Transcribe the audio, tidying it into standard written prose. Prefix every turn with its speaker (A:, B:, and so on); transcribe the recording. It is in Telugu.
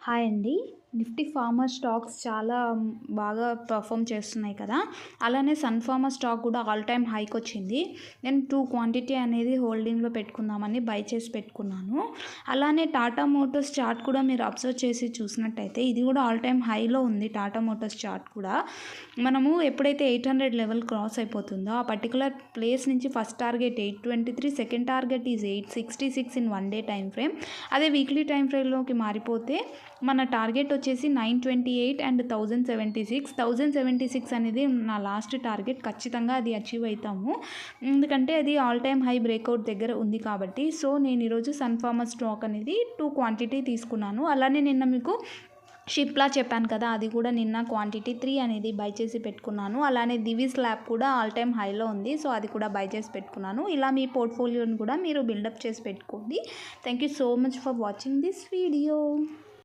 A: హాయ్ అండి. నిఫ్టీ ఫార్మా స్టాక్స్ చాలా బాగా పర్ఫామ్ చేస్తున్నాయి కదా! అలానే సన్ ఫార్మా స్టాక్ కూడా ఆల్ టైమ్ హైకొచ్చింది. నేను 2 క్వాంటిటీ అనేది హోల్డింగ్‌లో పెట్టుకుందామని బై చేసి పెట్టుకున్నాను. అలానే టాటా మోటార్స్ చార్ట్ కూడా మీరు అబ్జర్వ్ చేసి చూసినట్టయితే ఇది కూడా ఆల్ టైమ్ హైలో ఉంది. టాటా మోటార్స్ చార్ట్ కూడా మనము ఎప్పుడైతే 800 లెవెల్ క్రాస్ అయిపోతుందో ఆ పర్టికులర్ ప్లేస్ నుంచి first target 823, second target is 866 in 1 day time frame. అదే వీక్లీ టైమ్ ఫ్రేమ్‌లోకి మారిపోతే మన టార్గెట్ వచ్చేసి 928 అండ్ 1076 అనేది నా లాస్ట్ టార్గెట్. ఖచ్చితంగా అది అచీవ్ అవుతాము, ఎందుకంటే అది ఆల్ టైమ్ హై బ్రేక్అవుట్ దగ్గర ఉంది కాబట్టి. సో నేను ఈరోజు సన్ ఫార్మా స్టాక్ అనేది 2 క్వాంటిటీ తీసుకున్నాను. అలానే నిన్న మీకు షిప్లా చెప్పాను కదా, అది కూడా నిన్న క్వాంటిటీ 3 అనేది బై చేసి పెట్టుకున్నాను. అలానే దివీస్ ల్యాబ్ కూడా ఆల్ టైమ్ హైలో ఉంది, సో అది కూడా బై చేసి పెట్టుకున్నాను. ఇలా మీ పోర్ట్ఫోలియోని కూడా మీరు బిల్డప్ చేసి పెట్టుకోండి. Thank you so much for watching this video.